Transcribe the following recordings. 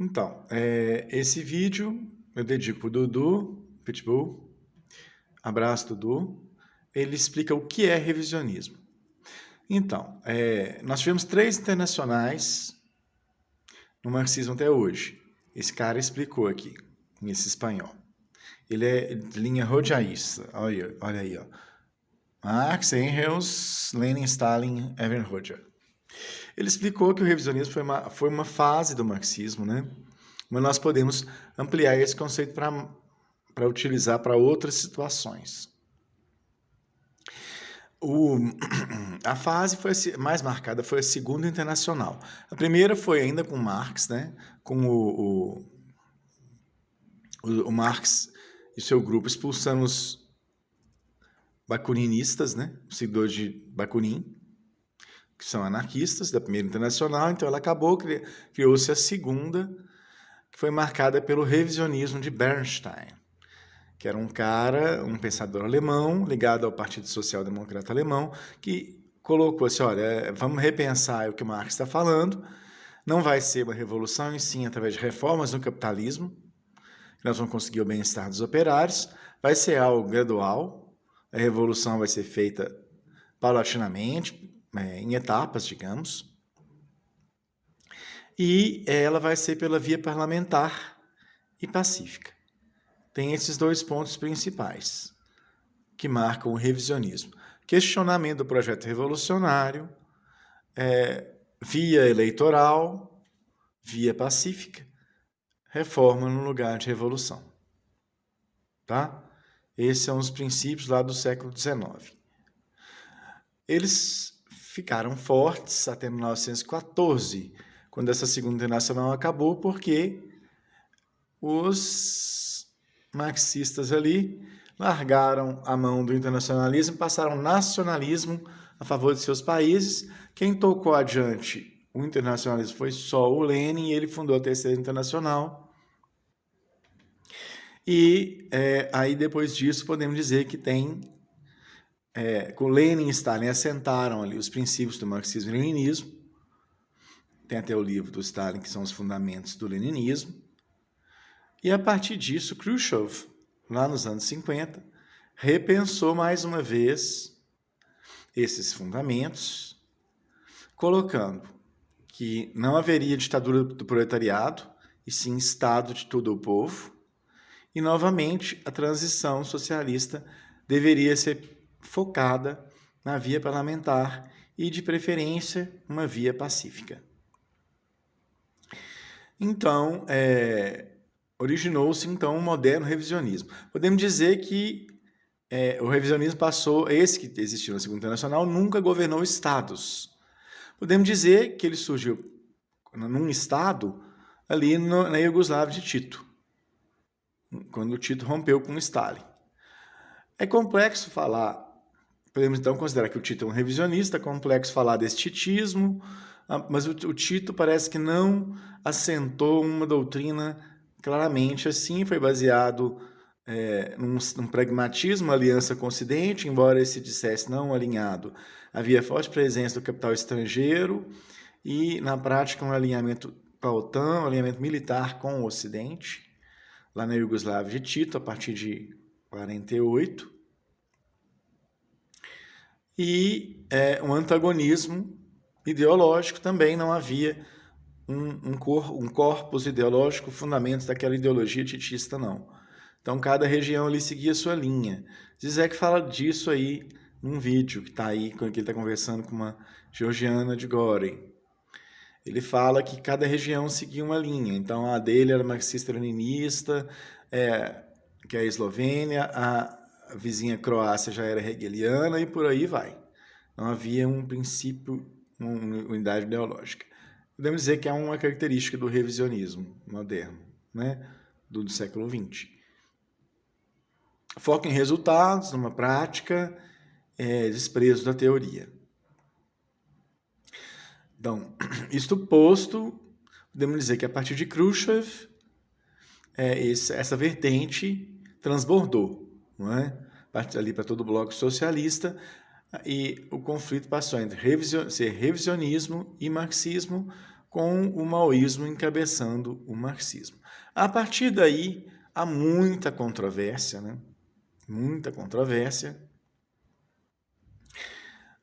Então, esse vídeo eu dedico para o Dudu Pitbull. Abraço, Dudu. Ele explica o que é revisionismo. Então, nós tivemos 3 internacionais no marxismo até hoje. Esse cara explicou aqui, nesse espanhol. Ele é de linha rojaísta. Olha aí, ó. Marx, Engels, Lenin, Stalin, Evan Roger. Ele explicou que o revisionismo foi uma fase do marxismo, né? Mas nós podemos ampliar esse conceito para utilizar para outras situações. A fase mais marcada foi a Segunda Internacional. A primeira foi ainda com Marx, né? Com o Marx e seu grupo expulsando os bakuninistas, né? Os seguidores de Bakunin, que são anarquistas da Primeira Internacional. Então ela acabou, criou-se a Segunda, que foi marcada pelo revisionismo de Bernstein, que era um pensador alemão ligado ao Partido Social Democrata Alemão, que colocou assim, olha, vamos repensar o que Marx está falando, não vai ser uma revolução, e sim através de reformas no capitalismo, que nós vamos conseguir o bem-estar dos operários, vai ser algo gradual, a revolução vai ser feita paulatinamente, em etapas, digamos, e ela vai ser pela via parlamentar e pacífica. Tem esses 2 pontos principais que marcam o revisionismo. Questionamento do projeto revolucionário, via eleitoral, via pacífica, reforma no lugar de revolução. Tá? Esses são os princípios lá do século XIX. Eles ficaram fortes até 1914, quando essa Segunda Internacional acabou, porque os marxistas ali largaram a mão do internacionalismo e passaram ao nacionalismo a favor de seus países. Quem tocou adiante o internacionalismo foi só o Lenin, e ele fundou a Terceira Internacional. E aí, depois disso, podemos dizer que com Lenin e Stalin assentaram ali os princípios do marxismo e leninismo. Tem até o livro do Stalin, que são os fundamentos do leninismo. E a partir disso, Khrushchev, lá nos anos 50, repensou mais uma vez esses fundamentos, colocando que não haveria ditadura do proletariado, e sim Estado de todo o povo. E, novamente, a transição socialista deveria ser focada na via parlamentar e, de preferência, uma via pacífica. Então, originou-se, então, um moderno revisionismo. Podemos dizer que o revisionismo esse que existiu na Segunda Internacional, nunca governou estados. Podemos dizer que ele surgiu num estado ali na Iugoslávia de Tito, quando o Tito rompeu com o Stalin. É complexo falar, podemos então considerar que o Tito é um revisionista, é complexo falar desse titismo, mas o Tito parece que não assentou uma doutrina claramente assim, foi baseado num pragmatismo, uma aliança com o Ocidente, embora ele se dissesse não alinhado. Havia forte presença do capital estrangeiro e, na prática, um alinhamento com a OTAN, um alinhamento militar com o Ocidente, lá na Iugoslávia de Tito, a partir de 48. E um antagonismo ideológico também, não havia um corpus ideológico, fundamentos daquela ideologia titista, não. Então, cada região ali seguia a sua linha. Zizek fala disso aí num vídeo que está aí, que ele está conversando com uma georgiana de Gorey. Ele fala que cada região seguia uma linha. Então, a dele era marxista-leninista, que é a Eslovênia, a vizinha Croácia já era hegeliana e por aí vai. Não havia um princípio, uma unidade ideológica. Podemos dizer que é uma característica do revisionismo moderno, né? do século XX. Foco em resultados, numa prática, desprezo da teoria. Então, isto posto, podemos dizer que a partir de Khrushchev, essa vertente transbordou, não é? Ali para todo o bloco socialista, e o conflito passou entre ser revisionismo e marxismo, com o maoísmo encabeçando o marxismo. A partir daí, há muita controvérsia, né? Muita controvérsia.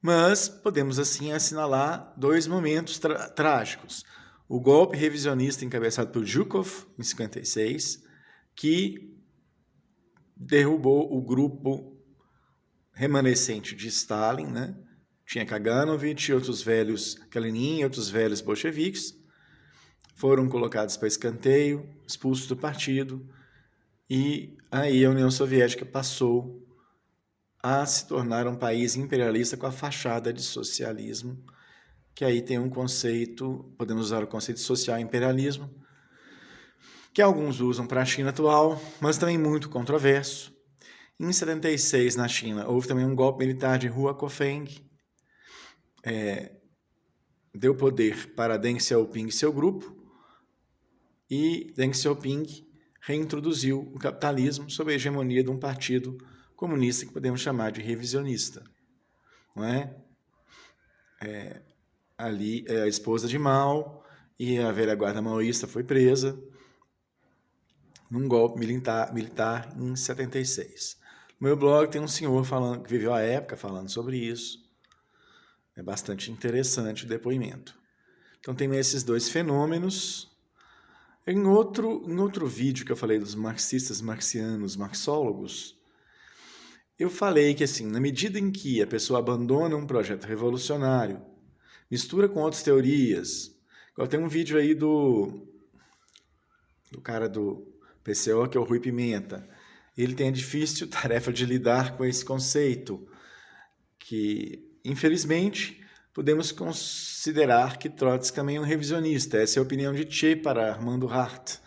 Mas podemos, assim, assinalar dois momentos trágicos. O golpe revisionista encabeçado por Zhukov, em 56, que derrubou o grupo remanescente de Stalin, né? Tinha Kaganovich e outros velhos, Kalinin e outros velhos bolcheviques, foram colocados para escanteio, expulsos do partido, e aí a União Soviética passou a se tornar um país imperialista com a fachada de socialismo, que aí tem um conceito, podemos usar o conceito de social imperialismo, que alguns usam para a China atual, mas também muito controverso. Em 76, na China, houve também um golpe militar de Hua Kofeng, deu poder para Deng Xiaoping e seu grupo, e Deng Xiaoping reintroduziu o capitalismo sob a hegemonia de um partido comunista que podemos chamar de revisionista. Não é? Ali, a esposa de Mao e a velha guarda maoísta foi presa num golpe militar em 76. No meu blog tem um senhor falando, que viveu a época falando sobre isso. É bastante interessante o depoimento. Então tem esses dois fenômenos. Em outro vídeo que eu falei dos marxistas, marxianos, marxólogos, eu falei que, assim, na medida em que a pessoa abandona um projeto revolucionário, mistura com outras teorias, igual tem um vídeo aí do cara do PCO, que é o Rui Pimenta. Ele tem a difícil tarefa de lidar com esse conceito, que, infelizmente, podemos considerar que Trotsky também é um revisionista. Essa é a opinião de Che para Armando Hart,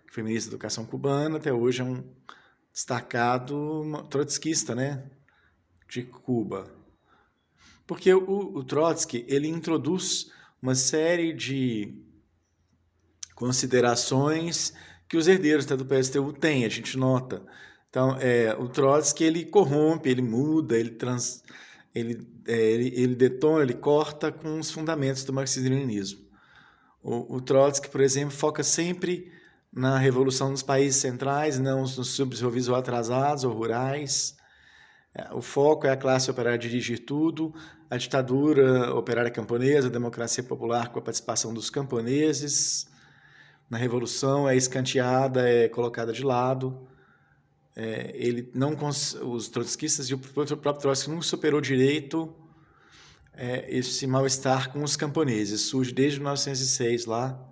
que foi ministro da Educação cubana, até hoje é um destacado trotskista, né, de Cuba. Porque o Trotsky, ele introduz uma série de considerações que os herdeiros do PSTU têm, a gente nota. Então, o Trotsky, ele corrompe, ele muda, ele detona, ele corta com os fundamentos do marxismo-leninismo. O Trotsky, por exemplo, foca sempre na revolução nos países centrais, não nos subdesenvolvidos ou atrasados ou rurais. O foco é a classe operária dirigir tudo, a ditadura operária camponesa, a democracia popular com a participação dos camponeses. Na revolução é escanteada, é colocada de lado. Os trotskistas e o próprio Trotsky não superou direito esse mal-estar com os camponeses. Surge desde 1906 lá,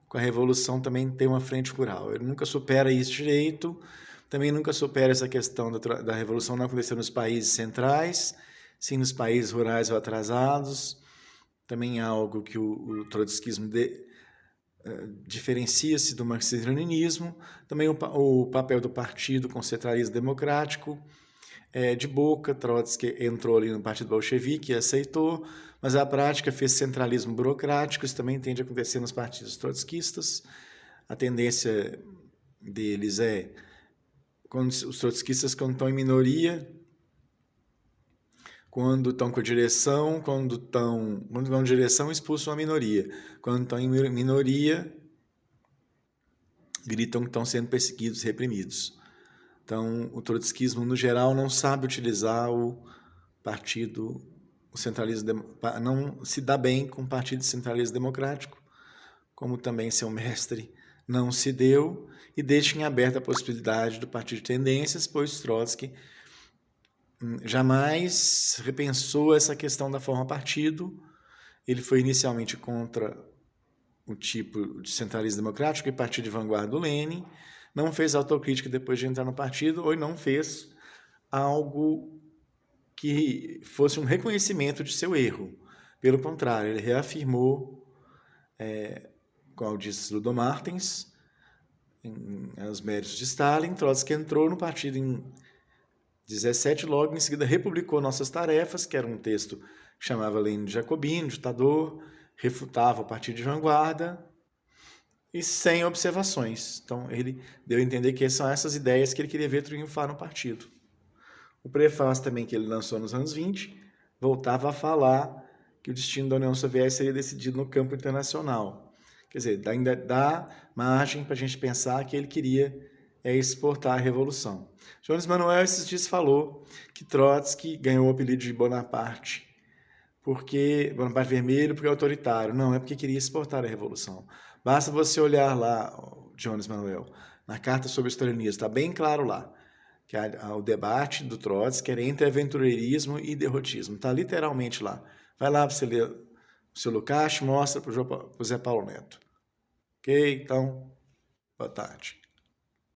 com a revolução também tem uma frente rural. Ele nunca supera isso direito, também nunca supera essa questão da revolução não acontecer nos países centrais, sim nos países rurais ou atrasados. Também é algo que o trotskismo diferencia-se do marxismo-leninismo. Também o papel do partido com centralismo democrático. De boca, Trotsky entrou ali no Partido Bolchevique e aceitou, mas a prática fez centralismo burocrático. Isso também tende a acontecer nos partidos trotskistas. A tendência deles quando os trotskistas, quando estão em minoria, quando estão com a direção, quando vão em direção, expulsam a minoria. Quando estão em minoria, gritam que estão sendo perseguidos, reprimidos. Então, o trotskismo, no geral, não sabe utilizar o partido, o centralismo, não se dá bem com o partido centralismo democrático, como também seu mestre não se deu, e deixa em aberta a possibilidade do partido de tendências, pois Trotsky jamais repensou essa questão da forma partido. Ele foi inicialmente contra o tipo de centralismo democrático e partido de vanguarda do Lenin, não fez autocrítica depois de entrar no partido, ou não fez algo que fosse um reconhecimento de seu erro. Pelo contrário, ele reafirmou, como disse Ludo Martens, os méritos de Stalin. Trotsky entrou no partido em 17, logo em seguida republicou Nossas Tarefas, que era um texto que chamava Lenin de jacobino, ditador, refutava o partido de vanguarda, e sem observações. Então, ele deu a entender que são essas ideias que ele queria ver triunfar no partido. O prefácio também que ele lançou nos anos 20 voltava a falar que o destino da União Soviética seria decidido no campo internacional. Quer dizer, ainda dá margem para a gente pensar que ele queria exportar a revolução. Jones Manuel esses dias falou que Trotsky ganhou o apelido de Bonaparte Vermelho porque é autoritário. Não, é porque queria exportar a revolução. Basta você olhar lá, Jones Manuel, na Carta sobre o Stalinismo, está bem claro lá, que o debate do Trotsky era entre aventureirismo e derrotismo. Está literalmente lá. Vai lá para você ler o seu Lukács, mostra para o Zé Paulo Neto. Ok? Então, boa tarde.